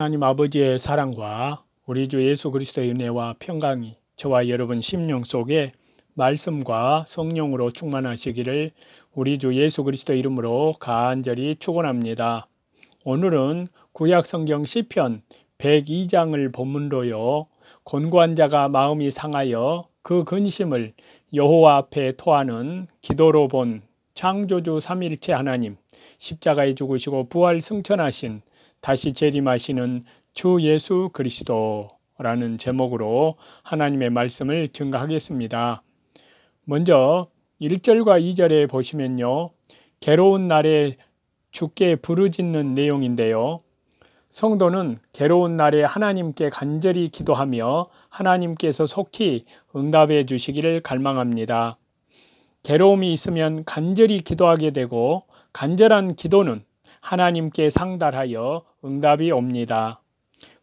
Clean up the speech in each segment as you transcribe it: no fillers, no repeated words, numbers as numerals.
하나님 아버지의 사랑과 우리 주 예수 그리스도의 은혜와 평강이 저와 여러분 심령 속에 말씀과 성령으로 충만하시기를 우리 주 예수 그리스도 이름으로 간절히 축원합니다. 오늘은 구약 성경 시편 102장을 본문로요. 곤고한 자가 마음이 상하여 그 근심을 여호와 앞에 토하는 기도로 본 창조주 삼일체 하나님, 십자가에 죽으시고 부활 승천하신 다시 재림하시는 주 예수 그리스도라는 제목으로 하나님의 말씀을 증거하겠습니다. 먼저 1절과 2절에 보시면요. 괴로운 날에 주께 부르짖는 내용인데요. 성도는 괴로운 날에 하나님께 간절히 기도하며 하나님께서 속히 응답해 주시기를 갈망합니다. 괴로움이 있으면 간절히 기도하게 되고 간절한 기도는 하나님께 상달하여 응답이 옵니다.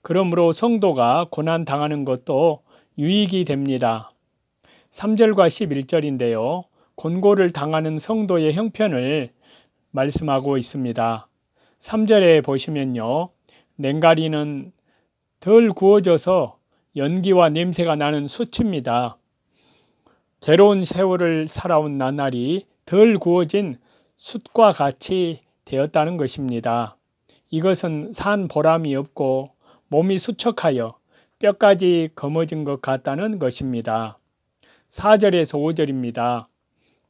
그러므로 성도가 고난 당하는 것도 유익이 됩니다. 3절과 11절인데요. 곤고를 당하는 성도의 형편을 말씀하고 있습니다. 3절에 보시면요. 냉가리는 덜 구워져서 연기와 냄새가 나는 숯입니다. 괴로운 세월을 살아온 나날이 덜 구워진 숯과 같이 되었다는 것입니다. 이것은 산 보람이 없고 몸이 수척하여 뼈까지 검어진 것 같다는 것입니다. 4절에서 5절입니다.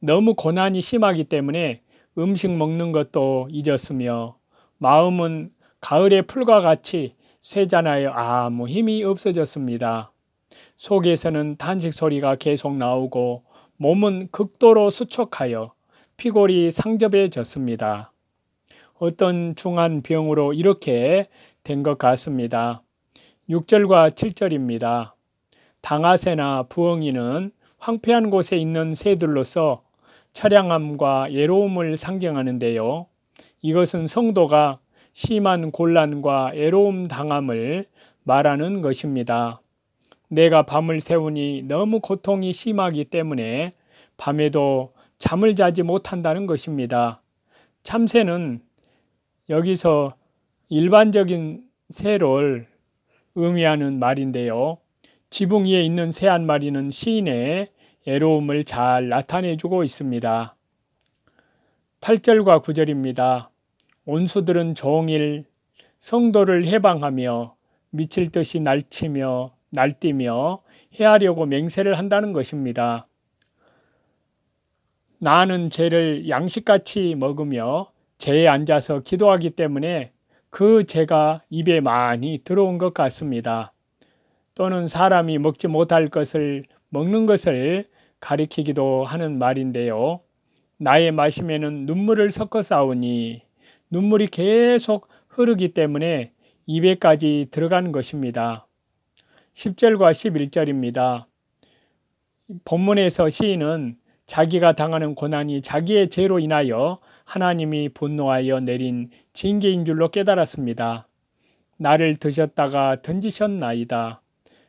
너무 고난이 심하기 때문에 음식 먹는 것도 잊었으며 마음은 가을의 풀과 같이 쇠잔하여 아무 힘이 없어졌습니다. 속에서는 탄식 소리가 계속 나오고 몸은 극도로 수척하여 피골이 상접해졌습니다. 어떤 중한 병으로 이렇게 된 것 같습니다. 6절과 7절입니다. 당아새나 부엉이는 황폐한 곳에 있는 새들로서 처량함과 애로움을 상징하는데요. 이것은 성도가 심한 곤란과 애로움 당함을 말하는 것입니다. 내가 밤을 새우니 너무 고통이 심하기 때문에 밤에도 잠을 자지 못한다는 것입니다. 참새는 여기서 일반적인 새를 의미하는 말인데요. 지붕 위에 있는 새 한 마리는 시인의 애로움을 잘 나타내주고 있습니다. 8절과 9절입니다. 온수들은 종일 성도를 해방하며 미칠 듯이 날뛰며 해하려고 맹세를 한다는 것입니다. 나는 죄를 양식같이 먹으며 죄에 앉아서 기도하기 때문에 그 죄가 입에 많이 들어온 것 같습니다. 또는 사람이 먹지 못할 것을 먹는 것을 가리키기도 하는 말인데요. 나의 마심에는 눈물을 섞어 싸우니 눈물이 계속 흐르기 때문에 입에까지 들어간 것입니다. 10절과 11절입니다. 본문에서 시인은 자기가 당하는 고난이 자기의 죄로 인하여 하나님이 분노하여 내린 징계인 줄로 깨달았습니다. 나를 드셨다가 던지셨나이다.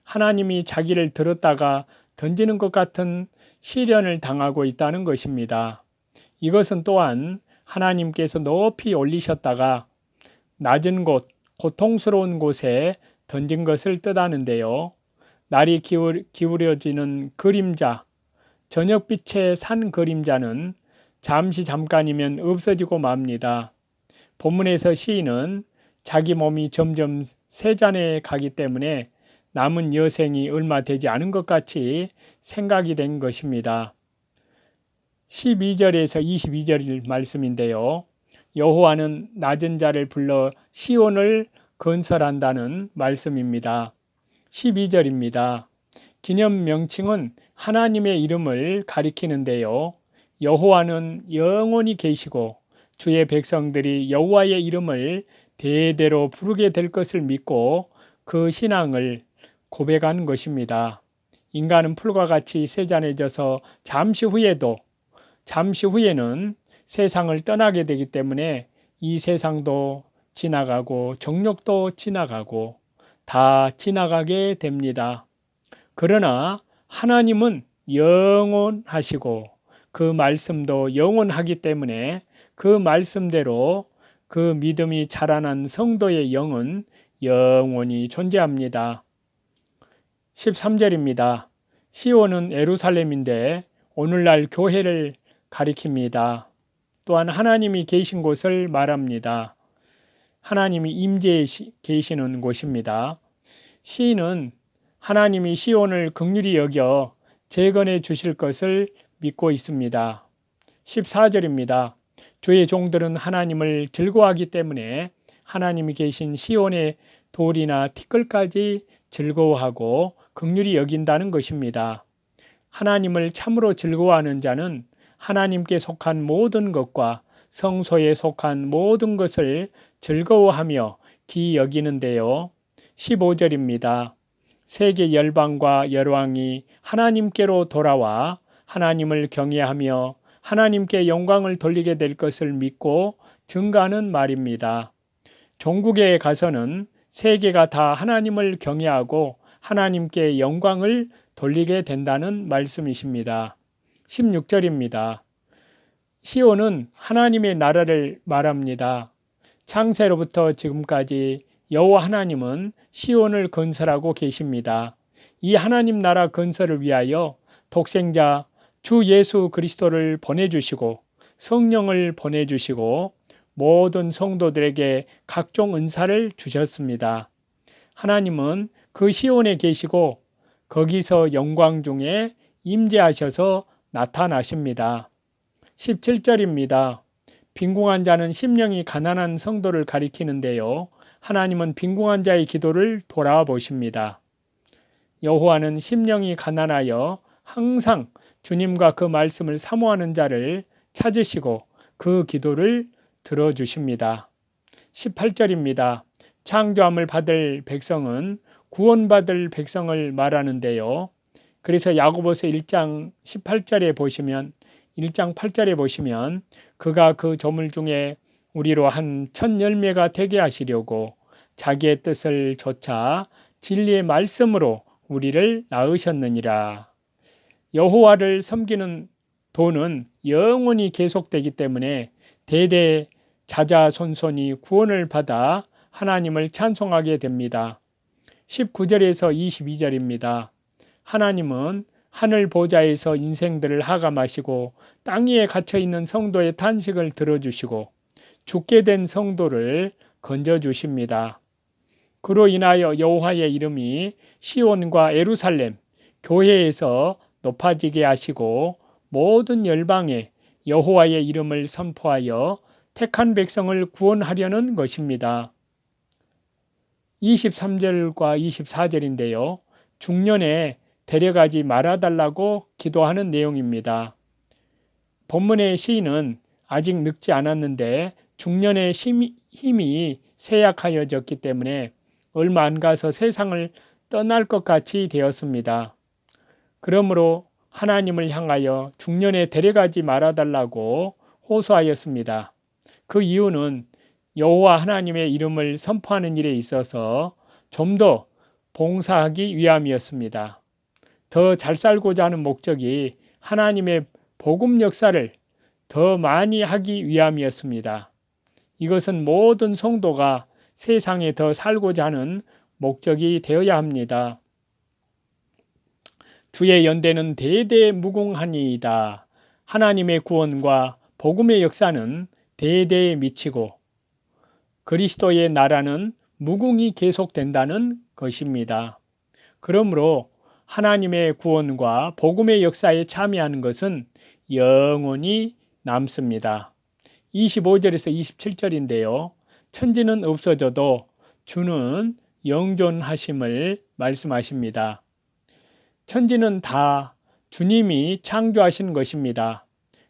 하나님이 자기를 들었다가 던지는 것 같은 시련을 당하고 있다는 것입니다. 이것은 또한 하나님께서 높이 올리셨다가 낮은 곳, 고통스러운 곳에 던진 것을 뜻하는데요. 날이 기울어지는 그림자, 저녁빛의 산 그림자는 잠깐이면 없어지고 맙니다. 본문에서 시인은 자기 몸이 점점 쇠잔해 가기 때문에 남은 여생이 얼마 되지 않은 것 같이 생각이 된 것입니다. 12절에서 22절 말씀인데요. 여호와는 낮은 자를 불러 시온을 건설한다는 말씀입니다. 12절입니다. 기념 명칭은 하나님의 이름을 가리키는데요. 여호와는 영원히 계시고 주의 백성들이 여호와의 이름을 대대로 부르게 될 것을 믿고 그 신앙을 고백하는 것입니다. 인간은 풀과 같이 쇠잔해져서 잠시 후에는 세상을 떠나게 되기 때문에 이 세상도 지나가고 정욕도 지나가고 다 지나가게 됩니다. 그러나 하나님은 영원하시고 그 말씀도 영원하기 때문에 그 말씀대로 그 믿음이 자라난 성도의 영은 영원히 존재합니다. 13절입니다. 시온은 예루살렘인데 오늘날 교회를 가리킵니다. 또한 하나님이 계신 곳을 말합니다. 하나님이 임재해 계시는 곳입니다. 시인은 하나님이 시온을 긍휼히 여겨 재건해 주실 것을 믿고 있습니다. 14절입니다. 주의 종들은 하나님을 즐거워하기 때문에 하나님이 계신 시온의 돌이나 티끌까지 즐거워하고 긍휼히 여긴다는 것입니다. 하나님을 참으로 즐거워하는 자는 하나님께 속한 모든 것과 성소에 속한 모든 것을 즐거워하며 기 여기는데요. 15절입니다. 세계 열방과 열왕이 하나님께로 돌아와 하나님을 경외하며 하나님께 영광을 돌리게 될 것을 믿고 증가하는 말입니다. 종국에 가서는 세계가 다 하나님을 경외하고 하나님께 영광을 돌리게 된다는 말씀이십니다. 16절입니다. 시온은 하나님의 나라를 말합니다. 창세로부터 지금까지 여호와 하나님은 시온을 건설하고 계십니다. 이 하나님 나라 건설을 위하여 독생자 주 예수 그리스도를 보내주시고 성령을 보내주시고 모든 성도들에게 각종 은사를 주셨습니다. 하나님은 그 시온에 계시고 거기서 영광 중에 임재하셔서 나타나십니다. 17절입니다. 빈궁한 자는 심령이 가난한 성도를 가리키는데요. 하나님은 빈궁한 자의 기도를 돌아보십니다. 여호와는 심령이 가난하여 항상 주님과 그 말씀을 사모하는 자를 찾으시고 그 기도를 들어주십니다. 18절입니다. 창조함을 받을 백성은 구원받을 백성을 말하는데요. 그래서 야고보서 1장 18절에 보시면 1장 8절에 보시면 그가 그 조물 중에 우리로 한 첫 열매가 되게 하시려고 자기의 뜻을 좇아 진리의 말씀으로 우리를 낳으셨느니라. 여호와를 섬기는 도는 영원히 계속되기 때문에 대대 자자손손이 구원을 받아 하나님을 찬송하게 됩니다. 19절에서 22절입니다. 하나님은 하늘 보좌에서 인생들을 하감하시고 땅 위에 갇혀있는 성도의 탄식을 들어주시고 죽게 된 성도를 건져주십니다. 그로 인하여 여호와의 이름이 시온과 예루살렘, 교회에서 높아지게 하시고 모든 열방에 여호와의 이름을 선포하여 택한 백성을 구원하려는 것입니다. 23절과 24절인데요. 중년에 데려가지 말아달라고 기도하는 내용입니다. 본문의 시인은 아직 늙지 않았는데 중년의 힘이 쇠약하여졌기 때문에 얼마 안 가서 세상을 떠날 것 같이 되었습니다. 그러므로 하나님을 향하여 중년에 데려가지 말아달라고 호소하였습니다. 그 이유는 여호와 하나님의 이름을 선포하는 일에 있어서 좀 더 봉사하기 위함이었습니다. 더 잘 살고자 하는 목적이 하나님의 복음 역사를 더 많이 하기 위함이었습니다. 이것은 모든 성도가 세상에 더 살고자 하는 목적이 되어야 합니다. 주의 연대는 대대무궁하니이다. 하나님의 구원과 복음의 역사는 대대에 미치고 그리스도의 나라는 무궁히 계속된다는 것입니다. 그러므로 하나님의 구원과 복음의 역사에 참여하는 것은 영원히 남습니다. 25절에서 27절인데요. 천지는 없어져도 주는 영존하심을 말씀하십니다. 천지는 다 주님이 창조하신 것입니다.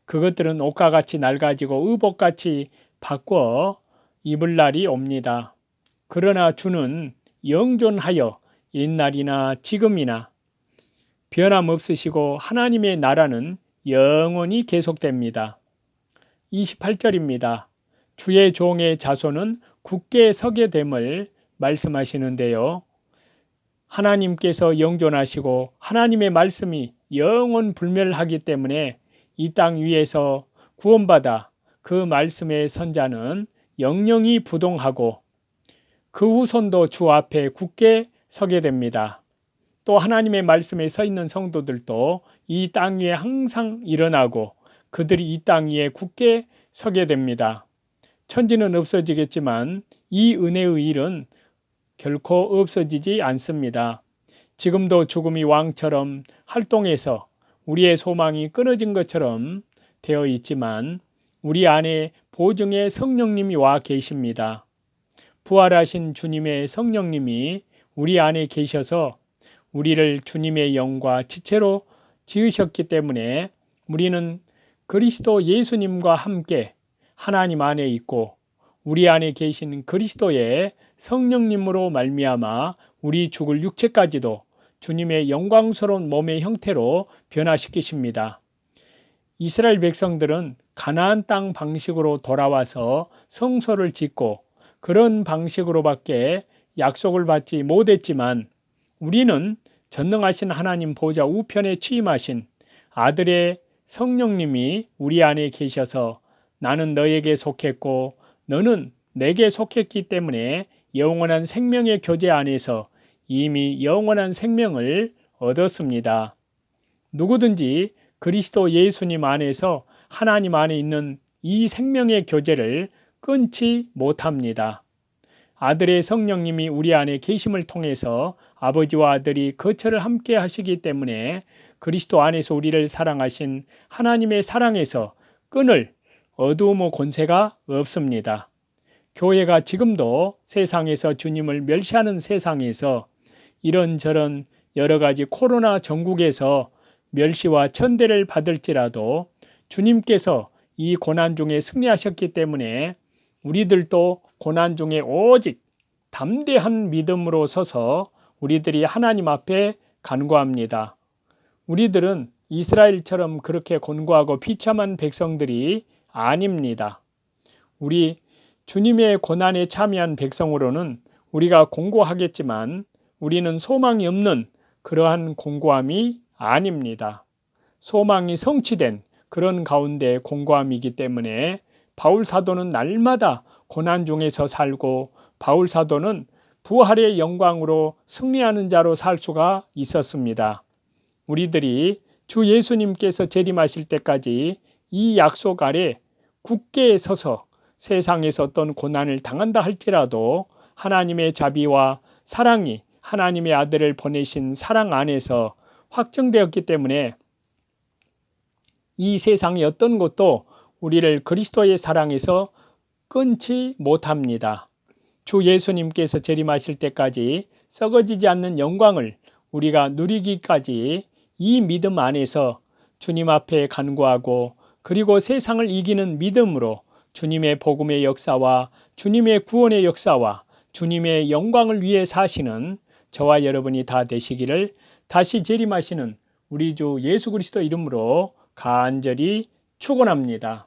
그것들은 옷과 같이 낡아지고 의복같이 바꿔 입을 날이 옵니다. 그러나 주는 영존하여 옛날이나 지금이나 변함없으시고 하나님의 나라는 영원히 계속됩니다. 28절입니다. 주의 종의 자손은 굳게 서게 됨을 말씀하시는데요. 하나님께서 영존하시고 하나님의 말씀이 영원 불멸하기 때문에 이 땅 위에서 구원받아 그 말씀의 선자는 영영이 부동하고 그 후손도 주 앞에 굳게 서게 됩니다. 또 하나님의 말씀에 서 있는 성도들도 이 땅 위에 항상 일어나고 그들이 이 땅 위에 굳게 서게 됩니다. 천지는 없어지겠지만 이 은혜의 일은 결코 없어지지 않습니다. 지금도 죽음이 왕처럼 활동해서 우리의 소망이 끊어진 것처럼 되어 있지만 우리 안에 보증의 성령님이 와 계십니다. 부활하신 주님의 성령님이 우리 안에 계셔서 우리를 주님의 영과 지체로 지으셨기 때문에 우리는 그리스도 예수님과 함께 하나님 안에 있고 우리 안에 계신 그리스도의 성령님으로 말미암아 우리 죽을 육체까지도 주님의 영광스러운 몸의 형태로 변화시키십니다. 이스라엘 백성들은 가나안 땅 방식으로 돌아와서 성소를 짓고 그런 방식으로밖에 약속을 받지 못했지만 우리는 전능하신 하나님 보좌 우편에 취임하신 아들의 성령님이 우리 안에 계셔서 나는 너에게 속했고 너는 내게 속했기 때문에 영원한 생명의 교제 안에서 이미 영원한 생명을 얻었습니다. 누구든지 그리스도 예수님 안에서 하나님 안에 있는 이 생명의 교제를 끊지 못합니다. 아들의 성령님이 우리 안에 계심을 통해서 아버지와 아들이 거처를 함께 하시기 때문에 그리스도 안에서 우리를 사랑하신 하나님의 사랑에서 끈을 어두움의 권세가 없습니다. 교회가 지금도 세상에서 주님을 멸시하는 세상에서 이런저런 여러 가지 코로나 전국에서 멸시와 천대를 받을지라도 주님께서 이 고난 중에 승리하셨기 때문에 우리들도 고난 중에 오직 담대한 믿음으로 서서 우리들이 하나님 앞에 간구합니다. 우리들은 이스라엘처럼 그렇게 곤고하고 비참한 백성들이 아닙니다. 우리 주님의 고난에 참여한 백성으로는 우리가 공고하겠지만 우리는 소망이 없는 그러한 공고함이 아닙니다. 소망이 성취된 그런 가운데 공고함이기 때문에 바울 사도는 날마다 고난 중에서 살고 바울 사도는 부활의 영광으로 승리하는 자로 살 수가 있었습니다. 우리들이 주 예수님께서 재림하실 때까지 이 약속 아래 굳게 서서 세상에서 어떤 고난을 당한다 할지라도 하나님의 자비와 사랑이 하나님의 아들을 보내신 사랑 안에서 확정되었기 때문에 이 세상의 어떤 것도 우리를 그리스도의 사랑에서 끊지 못합니다. 주 예수님께서 재림하실 때까지 썩어지지 않는 영광을 우리가 누리기까지 이 믿음 안에서 주님 앞에 간구하고 그리고 세상을 이기는 믿음으로 주님의 복음의 역사와 주님의 구원의 역사와 주님의 영광을 위해 사시는 저와 여러분이 다 되시기를 다시 재림하시는 우리 주 예수 그리스도 이름으로 간절히 축원합니다.